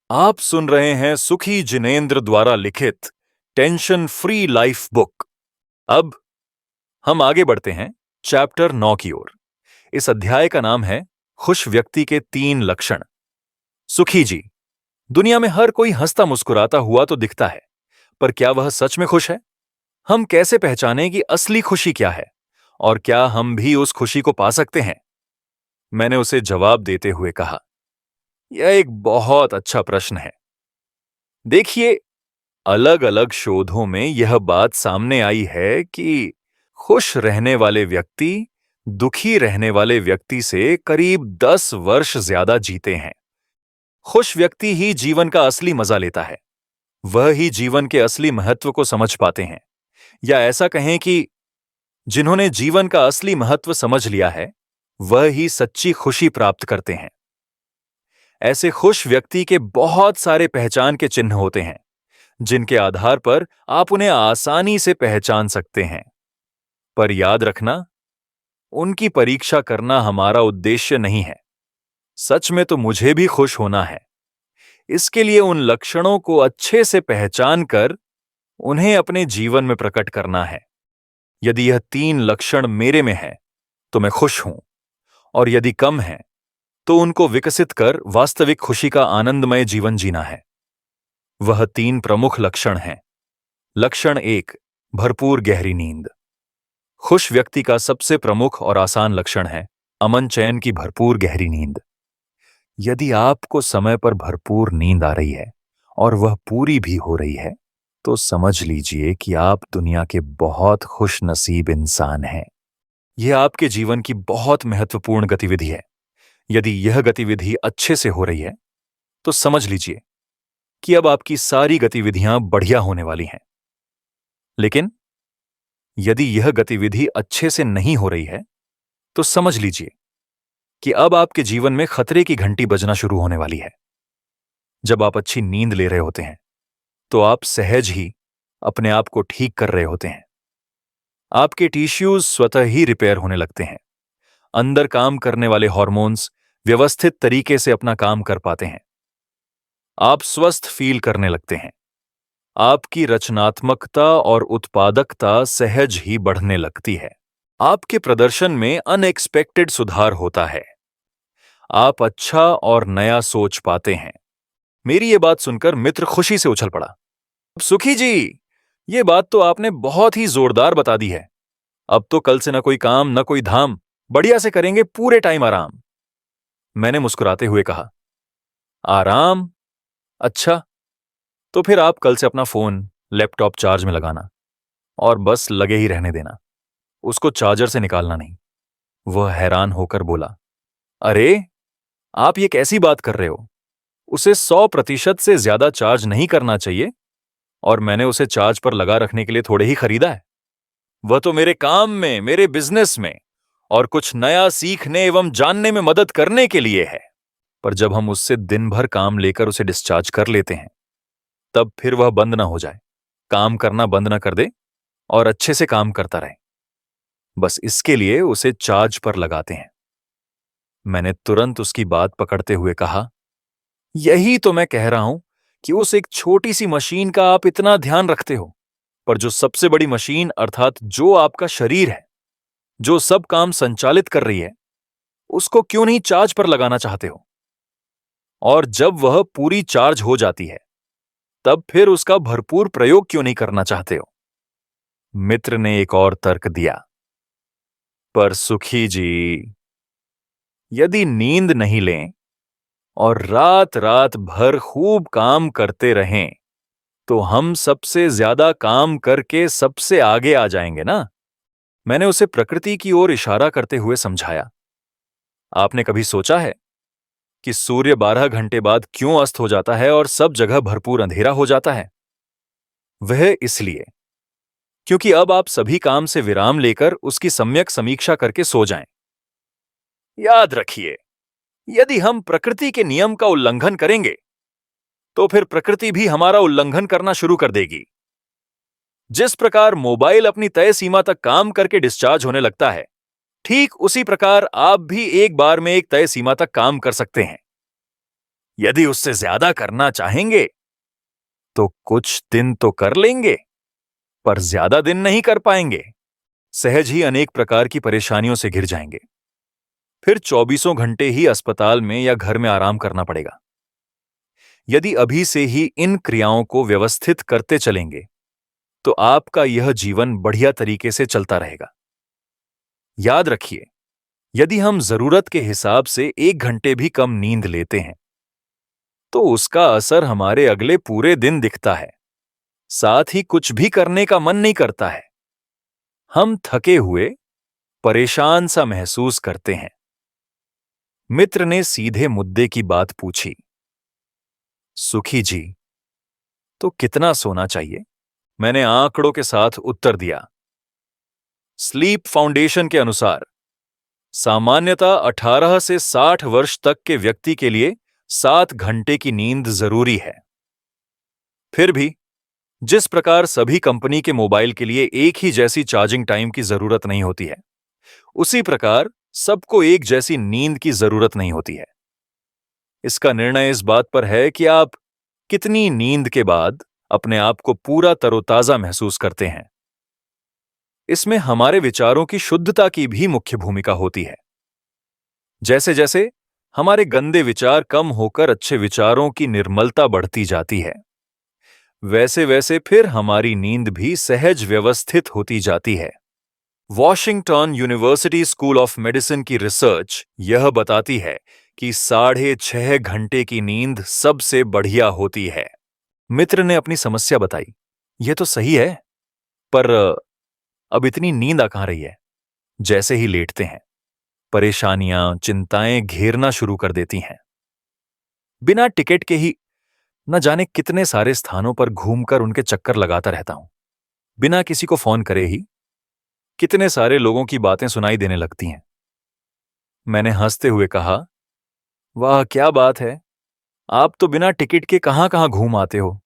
आप सुन रहे हैं सुखी जिनेंद्र द्वारा लिखित टेंशन फ्री लाइफ बुक। अब हम आगे बढ़ते हैं चैप्टर 9 की ओर। इस अध्याय का नाम है खुश व्यक्ति के 3 लक्षण। सुखी जी, दुनिया में हर कोई हंसता मुस्कुराता हुआ तो दिखता है, पर क्या वह सच में खुश है? हम कैसे पहचानें कि असली खुशी क्या है और क्या हम भी उस खुशी को पा सकते हैं? मैंने उसे जवाब देते हुए कहा, यह एक बहुत अच्छा प्रश्न है। देखिए, अलग अलग शोधों में यह बात सामने आई है कि खुश रहने वाले व्यक्ति दुखी रहने वाले व्यक्ति से करीब 10 वर्ष ज्यादा जीते हैं। खुश व्यक्ति ही जीवन का असली मजा लेता है। वह ही जीवन के असली महत्व को समझ पाते हैं, या ऐसा कहें कि जिन्होंने जीवन का असली महत्व समझ लिया है, वह ही सच्ची खुशी प्राप्त करते हैं। ऐसे खुश व्यक्ति के बहुत सारे पहचान के चिन्ह होते हैं, जिनके आधार पर आप उन्हें आसानी से पहचान सकते हैं। पर याद रखना, उनकी परीक्षा करना हमारा उद्देश्य नहीं है। सच में तो मुझे भी खुश होना है। इसके लिए उन लक्षणों को अच्छे से पहचान कर उन्हें अपने जीवन में प्रकट करना है। यदि यह 3 लक्षण मेरे में है तो मैं खुश हूं, और यदि कम है तो उनको विकसित कर वास्तविक खुशी का आनंदमय जीवन जीना है। वह 3 प्रमुख लक्षण हैं। लक्षण 1, भरपूर गहरी नींद। खुश व्यक्ति का सबसे प्रमुख और आसान लक्षण है अमन चैन की भरपूर गहरी नींद। यदि आपको समय पर भरपूर नींद आ रही है और वह पूरी भी हो रही है, तो समझ लीजिए कि आप दुनिया के बहुत खुश नसीब इंसान हैं। यह आपके जीवन की बहुत महत्वपूर्ण गतिविधि है। यदि यह गतिविधि अच्छे से हो रही है, तो समझ लीजिए कि अब आपकी सारी गतिविधियां बढ़िया होने वाली हैं। लेकिन यदि यह गतिविधि अच्छे से नहीं हो रही है, तो समझ लीजिए कि अब आपके जीवन में खतरे की घंटी बजना शुरू होने वाली है। जब आप अच्छी नींद ले रहे होते हैं, तो आप सहज ही अपने आप को ठीक कर रहे होते हैं। आपके टिश्यूज स्वतः ही रिपेयर होने लगते हैं। अंदर काम करने वाले हार्मोन्स व्यवस्थित तरीके से अपना काम कर पाते हैं। आप स्वस्थ फील करने लगते हैं। आपकी रचनात्मकता और उत्पादकता सहज ही बढ़ने लगती है। आपके प्रदर्शन में अनएक्सपेक्टेड सुधार होता है। आप अच्छा और नया सोच पाते हैं। मेरी ये बात सुनकर मित्र खुशी से उछल पड़ा। सुखी जी, ये बात तो आपने बहुत ही जोरदार बता दी है। अब तो कल से न कोई काम न कोई धाम, बढ़िया से करेंगे पूरे टाइम आराम। मैंने मुस्कुराते हुए कहा, आराम? अच्छा, तो फिर आप कल से अपना फोन, लैपटॉप चार्ज में लगाना और बस लगे ही रहने देना। उसको चार्जर से निकालना नहीं। वह हैरान होकर बोला, अरे, आप ये कैसी बात कर रहे हो? उसे 100% से ज्यादा चार्ज नहीं करना चाहिए, और मैंने उसे चार्ज पर लगा रखने के लिए थोड़े ही खरीदा है। वह तो मेरे काम में, मेरे बिजनेस में और कुछ नया सीखने एवं जानने में मदद करने के लिए है। पर जब हम उससे दिन भर काम लेकर उसे डिस्चार्ज कर लेते हैं, तब फिर वह बंद ना हो जाए, काम करना बंद ना कर दे और अच्छे से काम करता रहे। बस इसके लिए उसे चार्ज पर लगाते हैं। मैंने तुरंत उसकी बात पकड़ते हुए कहा, यही तो मैं कह रहा हूं कि उस एक छोटी सी मशीन का आप इतना ध्यान रखते हो, पर जो सबसे बड़ी मशीन अर्थात जो आपका शरीर है, जो सब काम संचालित कर रही है, उसको क्यों नहीं चार्ज पर लगाना चाहते हो? और जब वह पूरी चार्ज हो जाती है, तब फिर उसका भरपूर प्रयोग क्यों नहीं करना चाहते हो? मित्र ने एक और तर्क दिया, पर सुखी जी, यदि नींद नहीं लें और रात रात भर खूब काम करते रहें, तो हम सबसे ज्यादा काम करके सबसे आगे आ जाएंगे ना। मैंने उसे प्रकृति की ओर इशारा करते हुए समझाया। आपने कभी सोचा है कि सूर्य 12 घंटे बाद क्यों अस्त हो जाता है और सब जगह भरपूर अंधेरा हो जाता है? वह इसलिए क्योंकि अब आप सभी काम से विराम लेकर उसकी सम्यक समीक्षा करके सो जाएं। याद रखिए, यदि हम प्रकृति के नियम का उल्लंघन करेंगे, तो फिर प्रकृति भी हमारा उल्लंघन करना शुरू कर देगी। जिस प्रकार मोबाइल अपनी तय सीमा तक काम करके डिस्चार्ज होने लगता है, ठीक उसी प्रकार आप भी एक बार में एक तय सीमा तक काम कर सकते हैं। यदि उससे ज्यादा करना चाहेंगे तो कुछ दिन तो कर लेंगे, पर ज्यादा दिन नहीं कर पाएंगे। सहज ही अनेक प्रकार की परेशानियों से घिर जाएंगे। फिर 24 घंटे ही अस्पताल में या घर में आराम करना पड़ेगा। यदि अभी से ही इन क्रियाओं को व्यवस्थित करते चलेंगे तो आपका यह जीवन बढ़िया तरीके से चलता रहेगा। याद रखिए, यदि हम जरूरत के हिसाब से 1 घंटे भी कम नींद लेते हैं तो उसका असर हमारे अगले पूरे दिन दिखता है। साथ ही कुछ भी करने का मन नहीं करता है। हम थके हुए, परेशान सा महसूस करते हैं। मित्र ने सीधे मुद्दे की बात पूछी। सुखी जी, तो कितना सोना चाहिए? मैंने आंकड़ों के साथ उत्तर दिया। स्लीप फाउंडेशन के अनुसार सामान्यतः 18 से 60 वर्ष तक के व्यक्ति के लिए 7 घंटे की नींद जरूरी है। फिर भी जिस प्रकार सभी कंपनी के मोबाइल के लिए एक ही जैसी चार्जिंग टाइम की जरूरत नहीं होती है, उसी प्रकार सबको एक जैसी नींद की जरूरत नहीं होती है। इसका निर्णय इस बात पर है कि आप कितनी नींद के बाद अपने आप को पूरा तरोताजा महसूस करते हैं। इसमें हमारे विचारों की शुद्धता की भी मुख्य भूमिका होती है। जैसे जैसे हमारे गंदे विचार कम होकर अच्छे विचारों की निर्मलता बढ़ती जाती है, वैसे वैसे फिर हमारी नींद भी सहज व्यवस्थित होती जाती है। Washington university school of medicine की रिसर्च यह बताती है कि 6.5 घंटे की नींद सबसे बढ़िया होती है। मित्र ने अपनी समस्या बताई। यह तो सही है, पर अब इतनी नींद आ कहां रही है? जैसे ही लेटते हैं, परेशानियां, चिंताएं घेरना शुरू कर देती हैं। बिना टिकट के ही न जाने कितने सारे स्थानों पर घूमकर उनके चक्कर लगाता रहता हूं। बिना किसी को फोन करे ही कितने सारे लोगों की बातें सुनाई देने लगती हैं। मैंने हंसते हुए कहा, वाह क्या बात है, आप तो बिना टिकट के कहां कहां घूम आते हो।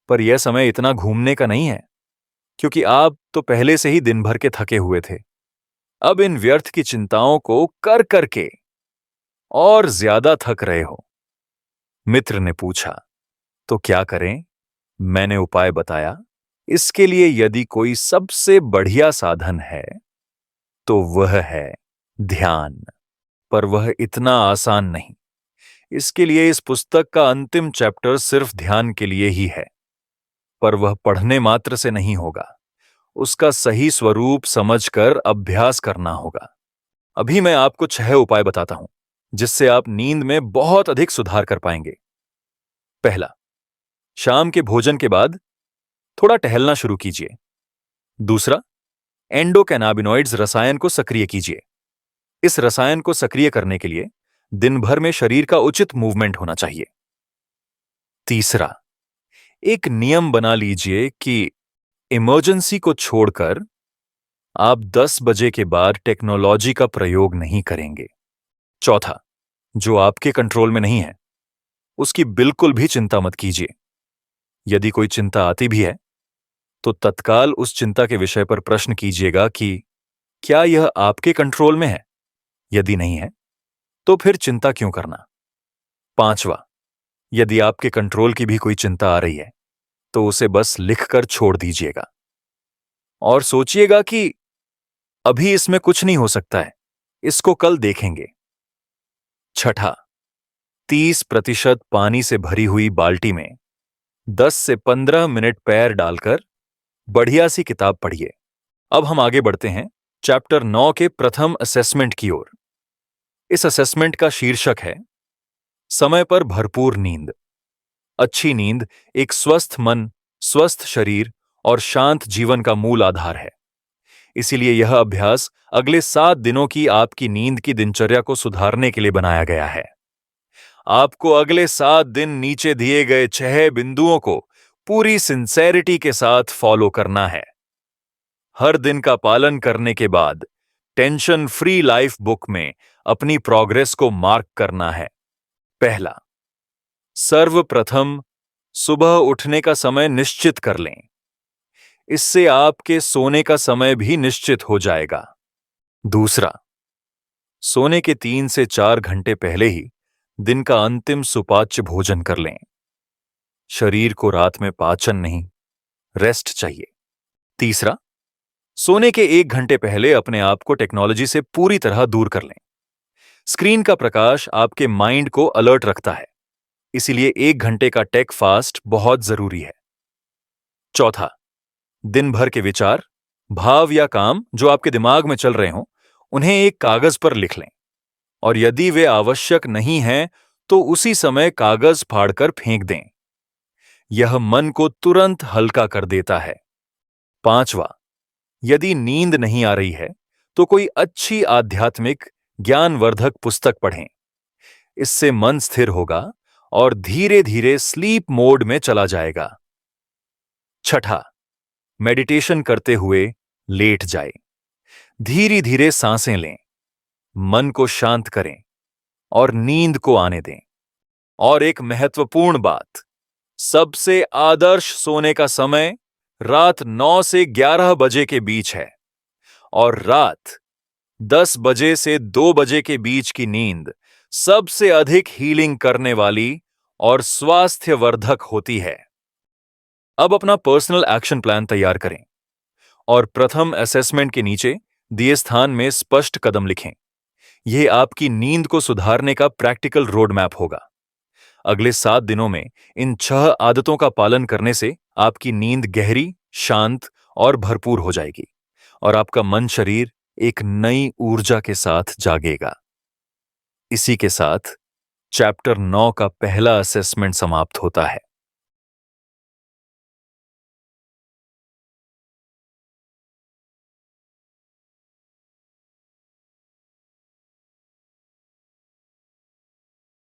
पर यह समय इतना घूमने का नहीं है, क्योंकि आप तो पहले से ही दिन भर के थके हुए थे। अब इन व्यर्थ की चिंताओं को कर करके और ज्यादा थक रहे हो। मित्र ने पूछा, तो क्या करें? मैंने उपाय बताया। इसके लिए यदि कोई सबसे बढ़िया साधन है तो वह है ध्यान। पर वह इतना आसान नहीं। इसके लिए इस पुस्तक का अंतिम चैप्टर सिर्फ ध्यान के लिए ही है, पर वह पढ़ने मात्र से नहीं होगा। उसका सही स्वरूप समझकर अभ्यास करना होगा। अभी मैं आपको 6 उपाय बताता हूं, जिससे आप नींद में बहुत अधिक सुधार कर पाएंगे। पहला, शाम के भोजन के बाद थोड़ा टहलना शुरू कीजिए। दूसरा, एंडोकैनाबिनॉइड्स रसायन को सक्रिय कीजिए। इस रसायन को सक्रिय करने के लिए दिन भर में शरीर का उचित मूवमेंट होना चाहिए। तीसरा, एक नियम बना लीजिए कि इमरजेंसी को छोड़कर आप 10 बजे के बाद टेक्नोलॉजी का प्रयोग नहीं करेंगे। चौथा, जो आपके कंट्रोल में नहीं है उसकी बिल्कुल भी चिंता मत कीजिए। यदि कोई चिंता आती भी है तो तत्काल उस चिंता के विषय पर प्रश्न कीजिएगा कि क्या यह आपके कंट्रोल में है? यदि नहीं है तो फिर चिंता क्यों करना? पांचवा, यदि आपके कंट्रोल की भी कोई चिंता आ रही है तो उसे बस लिखकर छोड़ दीजिएगा और सोचिएगा कि अभी इसमें कुछ नहीं हो सकता है, इसको कल देखेंगे। छठा, 30% पानी से भरी हुई बाल्टी में 10 से 15 मिनट पैर डालकर बढ़िया सी किताब पढ़िए। अब हम आगे बढ़ते हैं चैप्टर 9 के प्रथम असेसमेंट की ओर। इस असेसमेंट का शीर्षक है समय पर भरपूर नींद। अच्छी नींद एक स्वस्थ मन, स्वस्थ शरीर और शांत जीवन का मूल आधार है। इसीलिए यह अभ्यास अगले 7 दिनों की आपकी नींद की दिनचर्या को सुधारने के लिए बनाया गया है। आपको अगले 7 दिन नीचे दिए गए 6 बिंदुओं को पूरी सिंसेरिटी के साथ फॉलो करना है। हर दिन का पालन करने के बाद टेंशन फ्री लाइफ बुक में अपनी प्रोग्रेस को मार्क करना है। पहला, सर्वप्रथम सुबह उठने का समय निश्चित कर लें। इससे आपके सोने का समय भी निश्चित हो जाएगा। दूसरा, सोने के 3 से 4 घंटे पहले ही दिन का अंतिम सुपाच्य भोजन कर लें। शरीर को रात में पाचन नहीं, रेस्ट चाहिए। तीसरा, सोने के 1 घंटे पहले अपने आप को टेक्नोलॉजी से पूरी तरह दूर कर लें। स्क्रीन का प्रकाश आपके माइंड को अलर्ट रखता है, इसीलिए 1 घंटे का टेक फास्ट बहुत जरूरी है। चौथा, दिन भर के विचार, भाव या काम जो आपके दिमाग में चल रहे हों, उन्हें एक कागज पर लिख लें और यदि वे आवश्यक नहीं हैं तो उसी समय कागज फाड़कर फेंक दें। यह मन को तुरंत हल्का कर देता है। पांचवा, यदि नींद नहीं आ रही है तो कोई अच्छी आध्यात्मिक ज्ञानवर्धक पुस्तक पढ़ें। इससे मन स्थिर होगा और धीरे धीरे स्लीप मोड में चला जाएगा। छठा, मेडिटेशन करते हुए लेट जाए। धीरे धीरे सांसें लें, मन को शांत करें और नींद को आने दें। और एक महत्वपूर्ण बात, सबसे आदर्श सोने का समय रात 9 से 11 बजे के बीच है और रात 10 बजे से 2 बजे के बीच की नींद सबसे अधिक हीलिंग करने वाली और स्वास्थ्यवर्धक होती है। अब अपना पर्सनल एक्शन प्लान तैयार करें और प्रथम असेसमेंट के नीचे दिए स्थान में स्पष्ट कदम लिखें। यह आपकी नींद को सुधारने का प्रैक्टिकल रोड मैप होगा। अगले 7 दिनों में इन 6 आदतों का पालन करने से आपकी नींद गहरी, शांत और भरपूर हो जाएगी और आपका मन शरीर एक नई ऊर्जा के साथ जागेगा। इसी के साथ चैप्टर 9 का पहला असेसमेंट समाप्त होता है।